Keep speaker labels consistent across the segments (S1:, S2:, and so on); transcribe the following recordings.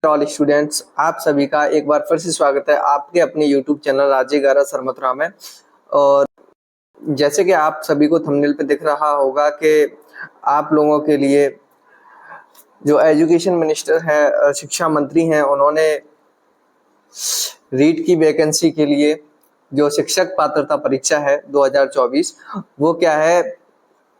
S1: All students, आप सभी का एक बार फिर से स्वागत है आपके अपने यूट्यूब चैनल राजे गारा सरमथुरा में। और जैसे कि आप सभी को थंबनेल पे दिख रहा होगा कि आप लोगों के लिए जो एजुकेशन मिनिस्टर है, शिक्षा मंत्री हैं, उन्होंने रीट की वैकेंसी के लिए जो शिक्षक पात्रता परीक्षा है 2024 वो क्या है,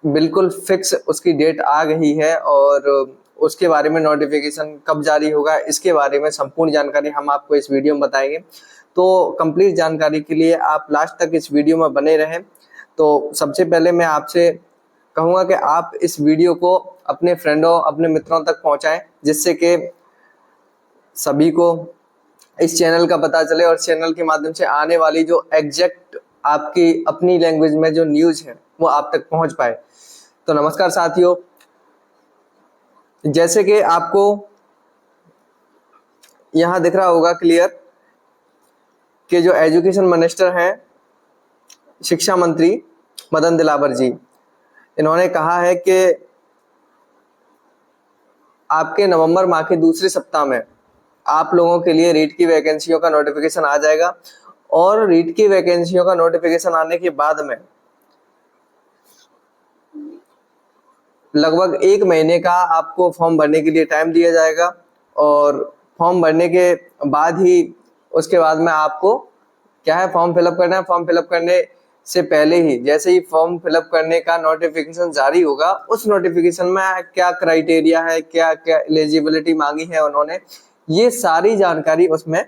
S1: बिल्कुल फिक्स उसकी डेट आ गई है। और उसके बारे में नोटिफिकेशन कब जारी होगा, इसके बारे में संपूर्ण जानकारी हम आपको इस वीडियो में बताएंगे। तो कंप्लीट जानकारी के लिए आप लास्ट तक इस वीडियो में बने रहें। तो सबसे पहले मैं आपसे कहूँगा कि आप इस वीडियो को अपने फ्रेंडों, अपने मित्रों तक पहुँचाएं, जिससे कि सभी को इस चैनल का पता चले और चैनल के माध्यम से आने वाली जो एग्जैक्ट आपकी अपनी लैंग्वेज में जो न्यूज़ है वो आप तक पहुँच पाए। तो नमस्कार साथियों, जैसे कि आपको यहाँ दिख रहा होगा क्लियर कि जो एजुकेशन मिनिस्टर हैं, शिक्षा मंत्री मदन दिलावर जी, इन्होंने कहा है कि आपके नवंबर माह के दूसरे सप्ताह में आप लोगों के लिए रीट की वैकेंसियों का नोटिफिकेशन आ जाएगा। और रीट की वैकेंसियों का नोटिफिकेशन आने के बाद में लगभग 1 महीने का आपको फॉर्म भरने के लिए टाइम दिया जाएगा। और फॉर्म भरने के बाद ही उसके बाद में आपको क्या है, फॉर्म फिलअप करना है। फॉर्म फिलअप करने से पहले ही, जैसे ही फॉर्म फिलअप करने का नोटिफिकेशन जारी होगा, उस नोटिफिकेशन में क्या क्राइटेरिया है, क्या क्या एलिजिबिलिटी मांगी है उन्होंने, ये सारी जानकारी उसमें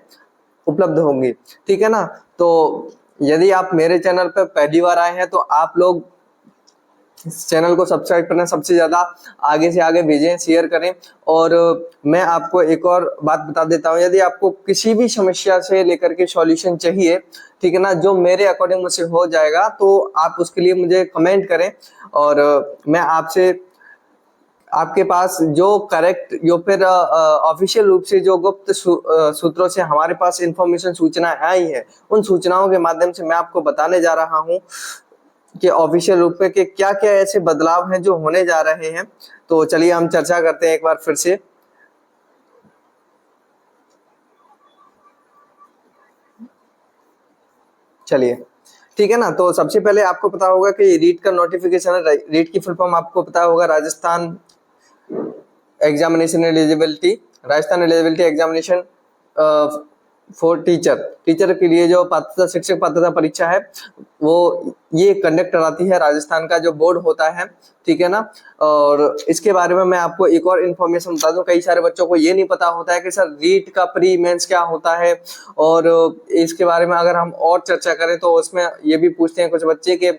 S1: उपलब्ध होंगी। ठीक है ना। तो यदि आप मेरे चैनल पर पहली बार आए हैं तो आप लोग इस चैनल को सब्सक्राइब करना, सबसे ज्यादा आगे से आगे भेजें, शेयर करें। और मैं आपको एक और बात बता देता हूं, यदि आपको किसी भी समस्या से लेकर के सॉल्यूशन चाहिए, ठीक है ना, जो मेरे अकॉर्डिंग मुझसे हो जाएगा, तो आप उसके लिए मुझे कमेंट करें। और मैं आपसे आपके पास जो करेक्ट या फिर ऑफिशियल रूप से जो गुप्त सूत्रों से हमारे पास इंफॉर्मेशन सूचना आई है, उन सूचनाओं के माध्यम से मैं आपको बताने जा रहा हूं कि ऑफिशियल रूप में कि क्या क्या ऐसे बदलाव हैं जो होने जा रहे हैं। तो चलिए हम चर्चा करते हैं एक बार फिर से। चलिए, ठीक है ना। तो सबसे पहले आपको पता होगा कि रीट का नोटिफिकेशन है। रीट की फुल फॉर्म आपको पता होगा, Rajasthan examination eligibility, Rajasthan eligibility examination for teacher के लिए जो पात्रता, शिक्षक पात्रता परीक्षा है, वो ये कंडक्ट कराती है राजस्थान का जो बोर्ड होता है। ठीक है ना। और इसके बारे में मैं आपको एक और इन्फॉर्मेशन बता दूं, कई सारे बच्चों को ये नहीं पता होता है कि सर रीट का प्री मेंस क्या होता है। और इसके बारे में अगर हम और चर्चा करें तो उसमें ये भी पूछते हैं कुछ बच्चे कि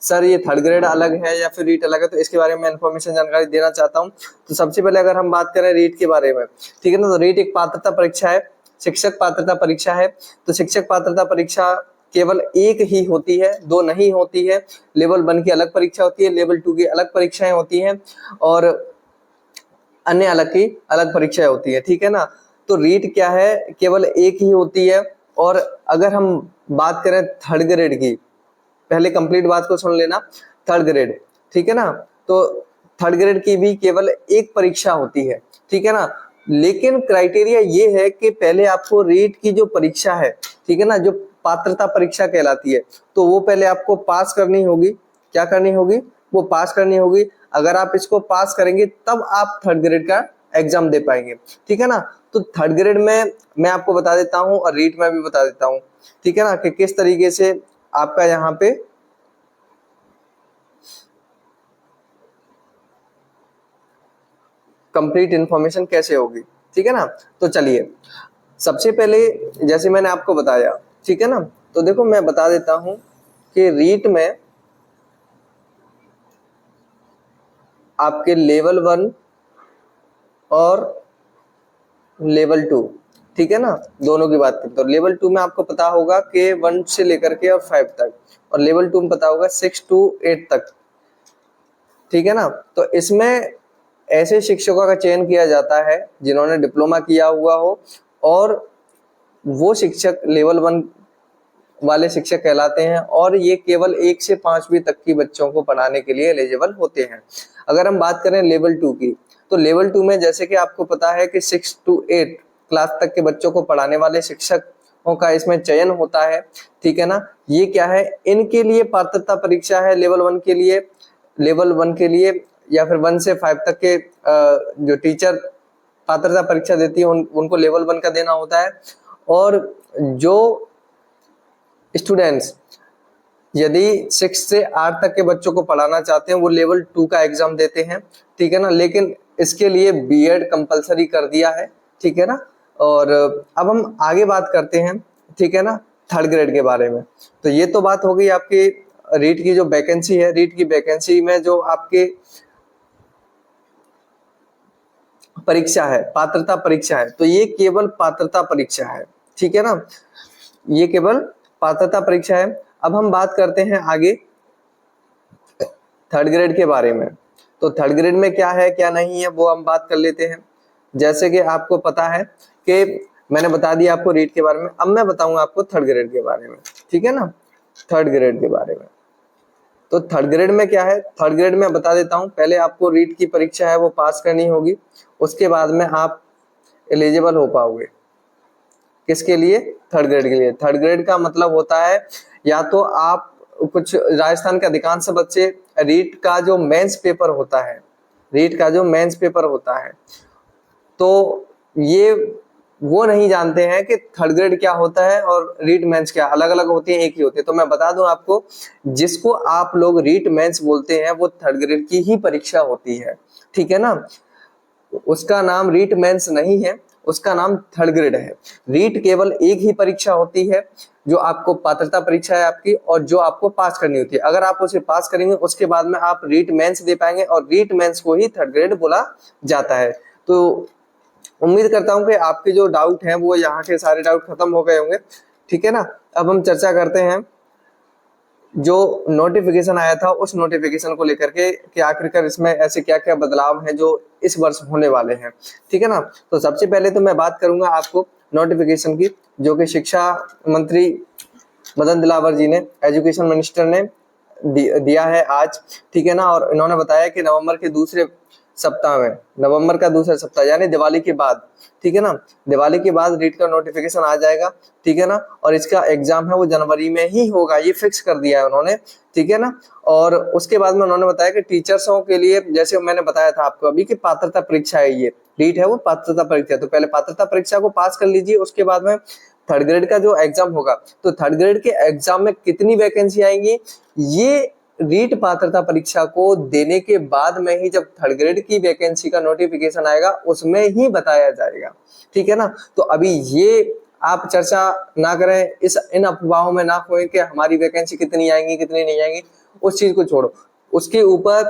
S1: सर ये थर्ड ग्रेड अलग है या फिर रीट अलग है। तो इसके बारे में इन्फॉर्मेशन, जानकारी देना चाहता हूँ। तो सबसे पहले अगर हम बात करें रीट के बारे में, ठीक है ना, तो रीट एक पात्रता परीक्षा है, शिक्षक पात्रता परीक्षा है। तो शिक्षक पात्रता परीक्षा केवल एक ही होती है, दो नहीं होती है। लेवल 1 की अलग परीक्षा होती है, लेवल 2 की अलग परीक्षाएं होती हैं, और अन्य अलग की अलग परीक्षाएं होती है। ठीक है ना। तो रीट क्या है, केवल एक ही होती है। और अगर हम बात करें थर्ड ग्रेड की, पहले कंप्लीट बात को सुन लेना, थर्ड ग्रेड, ठीक है ना, तो थर्ड ग्रेड की भी केवल एक परीक्षा होती है। ठीक है ना। लेकिन क्राइटेरिया ये है कि पहले आपको रीट की जो परीक्षा है, ठीक है ना, जो पात्रता परीक्षा कहलाती है, तो वो पहले आपको पास करनी होगी। क्या करनी होगी? वो पास करनी होगी। अगर आप इसको पास करेंगे तब आप थर्ड ग्रेड का एग्जाम दे पाएंगे। ठीक है ना। तो थर्ड ग्रेड में मैं आपको बता देता हूँ और रीट में भी बता देता हूँ, ठीक है ना, कि किस तरीके से आपका यहाँ पे कंप्लीट इंफॉर्मेशन कैसे होगी। ठीक है ना। तो चलिए, सबसे पहले जैसे मैंने आपको बताया, ठीक है ना, तो देखो मैं बता देता हूं कि रीट में आपके लेवल 1 और लेवल 2, ठीक है ना, दोनों की बात करें तो लेवल 2 में आपको पता होगा कि 1 से लेकर के और 5 तक, और लेवल 2 में पता होगा 6 to 8 तक। ठीक है ना। तो इसमें ऐसे शिक्षकों का चयन किया जाता है जिन्होंने डिप्लोमा किया हुआ हो, और वो शिक्षक लेवल 1 वाले शिक्षक कहलाते हैं। और ये केवल 1 से 5वीं तक की बच्चों को पढ़ाने के लिए एलिजिबल होते हैं। अगर हम बात करें लेवल 2 की, तो लेवल 2 में जैसे कि आपको पता है कि 6 to 8 क्लास तक के बच्चों को पढ़ाने वाले शिक्षकों का इसमें चयन होता है, ठीक है ना। ये क्या है, इनके लिए पात्रता परीक्षा है लेवल 1 के लिए, या फिर 1 से 5 तक के जो टीचर पात्रता परीक्षा देती है उनको लेवल 1 का देना होता है। और जो स्टूडेंट्स यदि 6 से 8 तक के बच्चों को पढ़ाना चाहते हैं वो लेवल 2 का एग्जाम देते हैं, ठीक है ना। लेकिन इसके लिए बीएड कंपलसरी कर दिया है, ठीक है ना। और अब हम आगे बात करते हैं, ठीक है ना, थर्ड ग्रेड के बारे में। तो ये तो बात हो गई आपकी रीट की जो वैकेंसी है। रीट की वैकेंसी में जो आपके परीक्षा है, पात्रता परीक्षा है, तो ये केवल पात्रता परीक्षा है, ठीक है ना, ये केवल पात्रता परीक्षा है। अब हम बात करते हैं आगे थर्ड ग्रेड के बारे में। तो थर्ड ग्रेड में क्या है क्या नहीं है वो हम बात कर लेते हैं। जैसे कि आपको पता है कि मैंने बता दिया आपको रीट के बारे में, अब मैं बताऊंगा आपको थर्ड ग्रेड के बारे में, ठीक है ना, थर्ड ग्रेड के बारे में। तो थर्ड ग्रेड में क्या है, थर्ड ग्रेड में बता देता हूं। पहले आपको रीट की परीक्षा है वो पास करनी होगी, उसके बाद में आप एलिजिबल हो पाओगे। किसके लिए, थर्ड ग्रेड के लिए। थर्ड ग्रेड का मतलब होता है या तो आप कुछ राजस्थान के अधिकांश बच्चे रीट का जो मेंस पेपर होता है, रीट का जो मेंस पेपर होता है, तो ये वो नहीं जानते हैं कि थर्ड ग्रेड क्या होता है और रीट मेंस क्या, अलग अलग होती है एक ही होती है। तो मैं बता दूं आपको, जिसको आप लोग रीट मेंस बोलते हैं वो थर्ड ग्रेड की ही परीक्षा होती है, ठीक है ना। उसका नाम रीट मेंस नहीं है, उसका नाम थर्ड ग्रेड है। रीट केवल एक ही परीक्षा होती है जो आपको पात्रता परीक्षा है आपकी, और जो आपको पास करनी होती है। अगर आप उसे पास करेंगे उसके बाद में आप रीट मेंस दे पाएंगे, और रीट मेंस को ही थर्ड ग्रेड बोला जाता है। तो उम्मीद करता हूं कि आपके जो डाउट हैं वो यहाँ के सारे डाउट खत्म हो गए होंगे, ठीक है ना। अब हम चर्चा करते हैं जो नोटिफिकेशन आया था उस नोटिफिकेशन को लेकर के कि आखिरकार इसमें ऐसे क्या क्या बदलाव हैं जो इस वर्ष होने वाले हैं, ठीक है ना। तो सबसे पहले तो मैं बात करूंगा आपको नोटिफिकेशन की, जो कि शिक्षा मंत्री मदन दिलावर जी ने, एजुकेशन मिनिस्टर ने दिया है आज, ठीक है ना। और इन्होंने बताया कि नवंबर के दूसरे सप्ताह में, नवंबर का दूसरा सप्ताह यानी दिवाली के बाद, ठीक है ना, दिवाली के बाद रीट का नोटिफिकेशन आ जाएगा, ठीक है ना। और इसका एग्जाम है वो जनवरी में ही होगा, ये फिक्स कर दिया है उन्होंने, ठीक है ना। और उसके बाद में उन्होंने बताया कि टीचर्सों के लिए, जैसे मैंने बताया था आपको अभी कि पात्रता परीक्षा है, ये रीट है वो पात्रता परीक्षा, तो पहले पात्रता परीक्षा को पास कर लीजिए, उसके बाद में थर्ड ग्रेड का जो एग्जाम होगा। तो थर्ड ग्रेड के एग्जाम में कितनी वैकेंसी आएंगी, ये रीट पात्रता परीक्षा को देने के बाद में ही, जब थर्ड ग्रेड की वैकेंसी का नोटिफिकेशन आएगा उसमें ही बताया जाएगा, ठीक है ना। तो अभी ये आप चर्चा ना करें, इस इन अफवाहों में ना खोएं कि हमारी वैकेंसी कितनी आएंगी कितनी नहीं आएंगी, उस चीज को छोड़ो। उसके ऊपर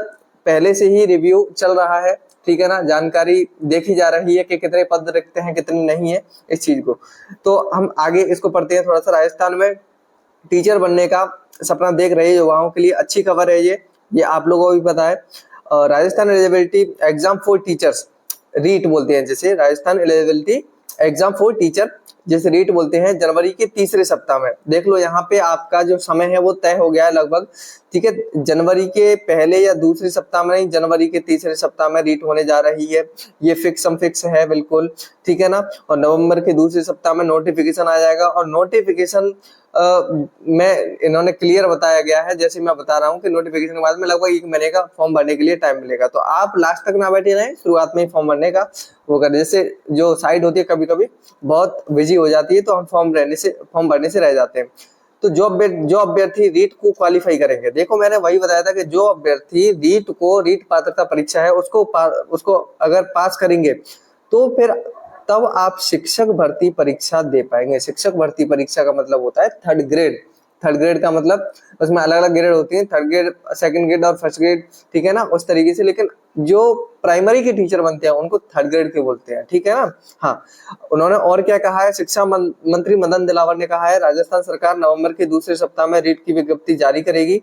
S1: पहले से ही रिव्यू चल रहा है, ठीक है ना, जानकारी देखी जा रही है कि कितने पद रिक्त हैं कितने नहीं है इस चीज को। तो हम आगे इसको पढ़ते हैं थोड़ा सा। राजस्थान में टीचर बनने का सपना देख रहे युवाओं के लिए अच्छी खबर है ये आप लोगों को भी पता है। Rajasthan eligibility exam for teachers, REET बोलते हैं जैसे, Rajasthan eligibility exam for teacher जैसे रीट बोलते हैं, जनवरी के तीसरे सप्ताह में। देख लो यहाँ पे आपका जो समय है वो तय हो गया है लगभग, ठीक है। जनवरी के पहले या दूसरे सप्ताह में नहीं, जनवरी के तीसरे सप्ताह में रीट होने जा रही है, ये फिक्स है बिल्कुल, ठीक है ना। और नवंबर के दूसरे सप्ताह में नोटिफिकेशन आ जाएगा, और नोटिफिकेशन में इन्होंने क्लियर बताया गया है, जैसे मैं बता रहा हूँ कि नोटिफिकेशन के बाद में लगभग 1 महीने का फॉर्म भरने के लिए टाइम मिलेगा। तो आप लास्ट तक ना बैठे रहें, शुरुआत में ही फॉर्म भरने का वो कर, जैसे जो साइट होती है कभी कभी बहुत बिजी हो जाती है तो हम फॉर्म भरने से रह जाते हैं। तो जो अभ्यर्थी रीट को क्वालिफाई करेंगे, देखो मैंने वही बताया था कि जो अभ्यर्थी रीट पात्रता परीक्षा है उसको अगर पास करेंगे तो फिर तब आप शिक्षक भर्ती परीक्षा दे पाएंगे। शिक्षक भर्ती परीक्षा का मतलब होता है थर्ड ग्रेड। थर्ड ग्रेड का मतलब उसमें अलग अलग ग्रेड होती है, थर्ड ग्रेड, सेकंड ग्रेड और फर्स्ट ग्रेड, ठीक है ना, उस तरीके से। लेकिन जो प्राइमरी के टीचर बनते हैं उनको थर्ड ग्रेड के बोलते हैं, ठीक है ना। हाँ, उन्होंने और क्या कहा है, शिक्षा मंत्री मदन दिलावर ने कहा है राजस्थान सरकार नवंबर के दूसरे सप्ताह में रीट की विज्ञप्ति जारी करेगी।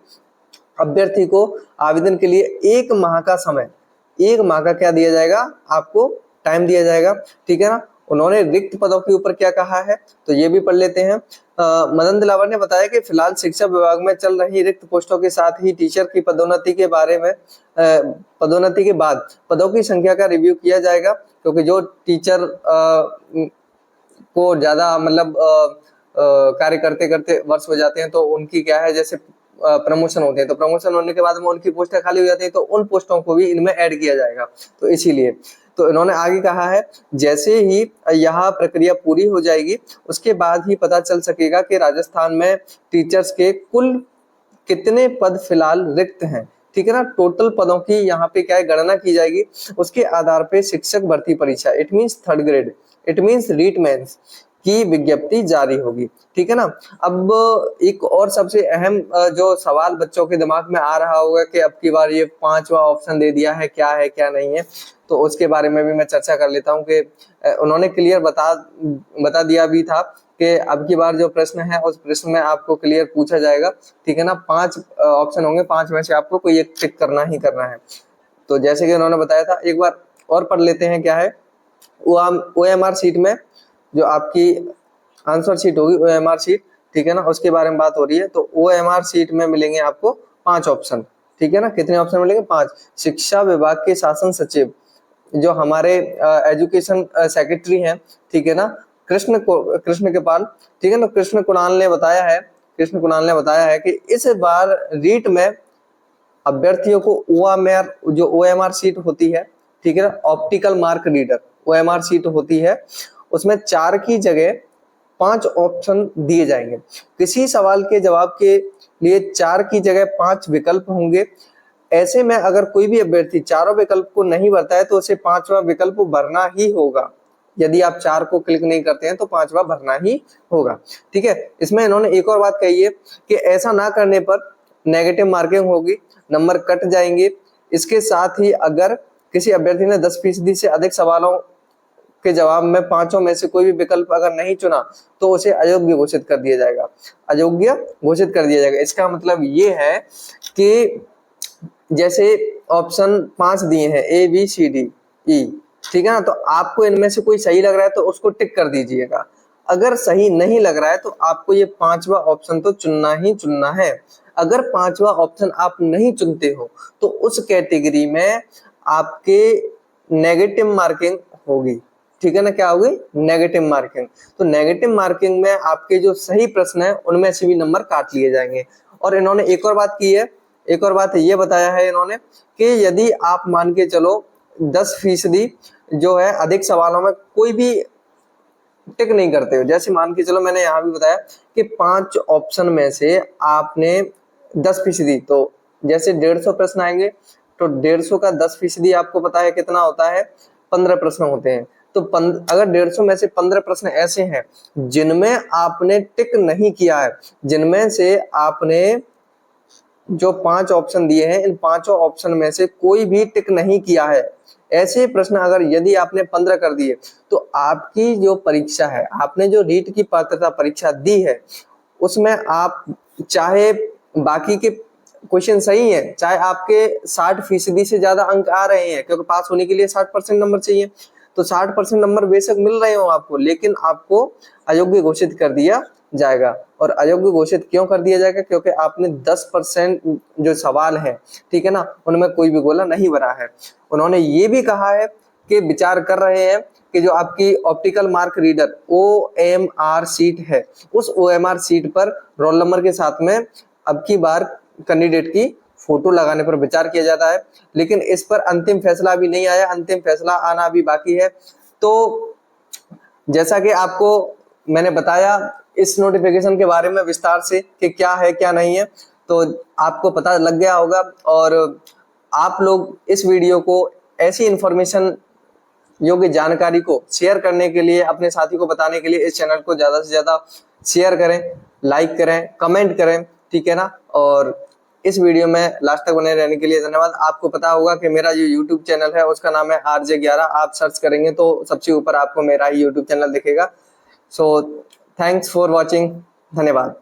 S1: अभ्यर्थी को आवेदन के लिए 1 माह का समय, 1 माह का क्या दिया जाएगा, आपको टाइम दिया जाएगा, ठीक है ना। उन्होंने रिक्त पदों के ऊपर क्या कहा है तो ये भी पढ़ लेते हैं। मदन दिलावर ने बताया कि फिलहाल शिक्षा विभाग में चल रही रिक्त पोस्टों के साथ ही टीचर की पदोन्नति के बारे में पदोन्नति के बाद पदों की संख्या का रिव्यू किया जाएगा, क्योंकि जो टीचर को ज्यादा मतलब कार्य करते करते वर्ष हो जाते हैं, तो उनकी क्या है, जैसे प्रमोशन होते हैं, तो प्रमोशन होने के बाद में उनकी पोस्टें खाली हो जाती है, तो उन पोस्टों को भी इनमें ऐड किया जाएगा। तो इसीलिए तो इन्होंने आगे कहा है, जैसे ही यह प्रक्रिया पूरी हो जाएगी उसके बाद ही पता चल सकेगा कि राजस्थान में टीचर्स के कुल कितने पद फिलहाल रिक्त हैं। ठीक है ना, टोटल पदों की यहाँ पे क्या है, गणना की जाएगी, उसके आधार पे शिक्षक भर्ती परीक्षा, it means third grade, it means REET mains की विज्ञप्ति जारी होगी। ठीक है ना। अब एक और सबसे अहम जो सवाल बच्चों के दिमाग में आ रहा होगा कि अब की बार ये 5वां ऑप्शन दे दिया है क्या नहीं है, तो उसके बारे में भी मैं चर्चा कर लेता हूँ कि उन्होंने क्लियर बता दिया भी था कि अब की बार जो प्रश्न है उस प्रश्न में आपको क्लियर पूछा जाएगा। ठीक है ना, 5 ऑप्शन होंगे, 5 में से आपको कोई एक टिक करना ही करना है। तो जैसे कि उन्होंने बताया था, एक बार और पढ़ लेते हैं क्या है। OMR शीट में जो आपकी आंसर शीट होगी, OMR शीट, ठीक है ना, उसके बारे में बात हो रही है। तो OMR शीट में मिलेंगे आपको 5 ऑप्शन। ठीक है ना, कितने ऑप्शन मिलेंगे? 5। शिक्षा विभाग के शासन सचिव जो हमारे एजुकेशन सेक्रेटरी हैं, ठीक है ना, कृष्ण कृपाल, ठीक है ना, कृष्ण कुणाल ने बताया है कि इस बार रीट में अभ्यर्थियों को OMR शीट होती है, ठीक है ना, optical mark reader OMR sheet होती है, उसमें 4 की जगह 5 ऑप्शन दिए जाएंगे। किसी सवाल के जवाब के लिए 4 की जगह 5 विकल्प होंगे। ऐसे में अगर कोई भी अभ्यर्थी चारों विकल्प को नहीं भरता है तो उसे 5वां विकल्प भरना ही होगा। यदि आप 4 को क्लिक नहीं करते हैं तो 5वां भरना ही होगा। ठीक है, इसमें इन्होंने एक और बात कही है कि ऐसा ना करने पर नेगेटिव मार्किंग होगी, नंबर कट जाएंगे। इसके साथ ही अगर किसी अभ्यर्थी ने 10% से अधिक सवालों के जवाब में 5 में से कोई भी विकल्प अगर नहीं चुना तो उसे अयोग्य घोषित कर दिया जाएगा। इसका मतलब ये है कि जैसे ऑप्शन 5 दिए हैं ABCDE, ठीक है ना, तो आपको इनमें से कोई सही लग रहा है तो उसको टिक कर दीजिएगा। अगर सही नहीं लग रहा है तो आपको ये 5वां ऑप्शन तो चुनना ही चुनना है। अगर 5वां ऑप्शन आप नहीं चुनते हो तो उस कैटेगरी में आपके नेगेटिव मार्किंग होगी। ठीक है ना, क्या होगी? Negative marking. तो नेगेटिव मार्किंग में आपके जो सही प्रश्न है उनमें से भी नंबर काट लिए जाएंगे। और इन्होंने एक और बात ये बताया है इन्होंने कि यदि आप मान के चलो 10% जो है अधिक सवालों में कोई भी टिक नहीं करते हो, जैसे मान के चलो मैंने यहाँ भी बताया कि 5 ऑप्शन में से आपने 10%, तो जैसे 150 प्रश्न आएंगे तो 150 का 10% आपको पता है कितना होता है? 15 प्रश्न होते हैं। तो अगर 150 में से 15 प्रश्न ऐसे हैं जिनमें आपने टिक नहीं किया है, जिनमें से आपने जो 5 ऑप्शन दिए हैं इन 5 ऑप्शन में से कोई भी टिक नहीं किया है, ऐसे प्रश्न अगर यदि आपने 15 कर दिए तो आपकी जो परीक्षा है, आपने जो रीट की पात्रता परीक्षा दी है, उसमें आप चाहे बाकी के क्वेश्चन सही है, चाहे आपके 60% से ज्यादा अंक आ रहे हैं, क्योंकि पास होने के लिए 60% नंबर चाहिए, तो 60% नंबर बेशक मिल रहे हो आपको, लेकिन आपको अयोग्य घोषित कर दिया जाएगा। और अयोग्य घोषित क्यों कर दिया जाएगा? क्योंकि आपने 10% जो सवाल है, ठीक है ना, उनमें कोई भी गोला नहीं भरा है। उन्होंने ये भी कहा है कि विचार कर रहे हैं कि जो आपकी optical mark reader OMR sheet है, उस OMR शीट पर रोल नंबर के साथ में अब की बार कैंडिडेट की फोटो लगाने पर विचार किया जाता है। लेकिन इस पर अंतिम फैसला अभी नहीं आया, अंतिम फैसला आना अभी बाकी है। तो जैसा कि आपको मैंने बताया इस नोटिफिकेशन के बारे में विस्तार से कि क्या है क्या नहीं है, तो आपको पता लग गया होगा। और आप लोग इस वीडियो को ऐसी इंफॉर्मेशन योग्य जानकारी को शेयर करने के लिए, अपने साथी को बताने के लिए इस चैनल को ज्यादा से ज्यादा शेयर करें, लाइक करें, कमेंट करें, ठीक है ना। और इस वीडियो में लास्ट तक बने रहने के लिए धन्यवाद। आपको पता होगा कि मेरा जो YouTube चैनल है उसका नाम है RJ11, आप सर्च करेंगे तो सबसे ऊपर आपको मेरा ही YouTube चैनल दिखेगा। सो थैंक्स फॉर वॉचिंग, धन्यवाद।